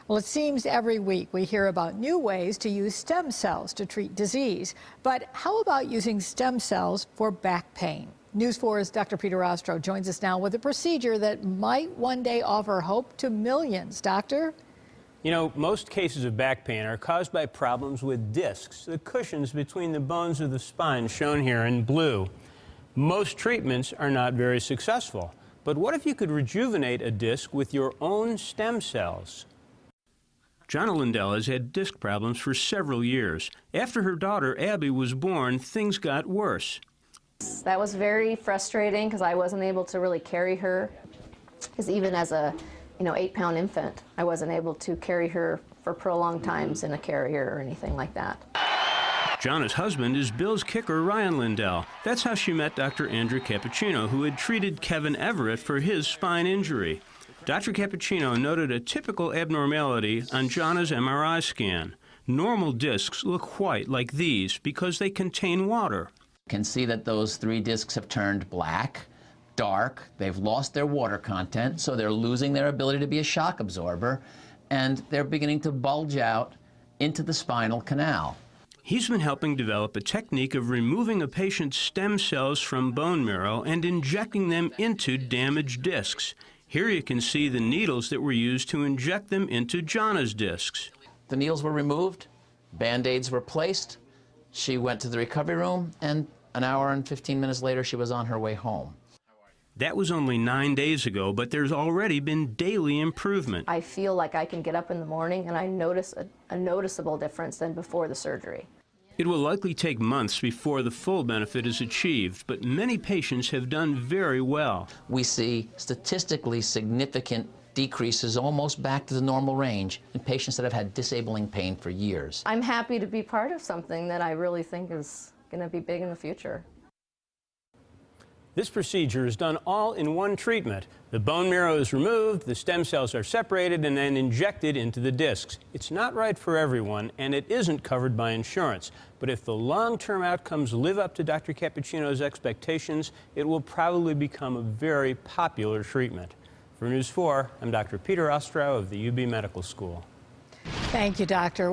Well, it seems every week we hear about new ways to use stem cells to treat disease. But how about using stem cells for back pain? News 4's Dr. Peter Ostro joins us now with a procedure that might one day offer hope to millions. Doctor? You know, most cases of back pain are caused by problems with discs, the cushions between the bones of the spine, shown here in blue. Most treatments are not very successful. But what if you could rejuvenate a disc with your own stem cells? Jonna Lindell has had disc problems for several years. After her daughter Abby was born, things got worse. That was very frustrating because I wasn't able to really carry her. Because even as a 8-pound infant, I wasn't able to carry her for prolonged times in a carrier or anything like that. Jonna's husband is Bills kicker Ryan Lindell. That's how she met Dr. Andrew Cappuccino, who had treated Kevin Everett for his spine injury. Dr. Cappuccino noted a typical abnormality on Jonna's MRI scan. Normal discs look white like these because they contain water. You can see that those 3 discs have turned black, dark, they've lost their water content, so they're losing their ability to be a shock absorber, and they're beginning to bulge out into the spinal canal. He's been helping develop a technique of removing a patient's stem cells from bone marrow and injecting them into damaged discs. Here you can see the needles that were used to inject them into Jonna's discs. The needles were removed, Band-Aids were placed, she went to the recovery room, and an hour and 15 minutes later she was on her way home. That was only 9 days ago, but there's already been daily improvement. I feel like I can get up in the morning and I notice a noticeable difference than before the surgery. It will likely take months before the full benefit is achieved, but many patients have done very well. We see statistically significant decreases almost back to the normal range in patients that have had disabling pain for years. I'm happy to be part of something that I really think is going to be big in the future. This procedure is done all in one treatment. The bone marrow is removed, the stem cells are separated, and then injected into the discs. It's not right for everyone, and it isn't covered by insurance. But if the long-term outcomes live up to Dr. Cappuccino's expectations, it will probably become a very popular treatment. For News 4, I'm Dr. Peter Ostrow of the UB Medical School. Thank you, Doctor.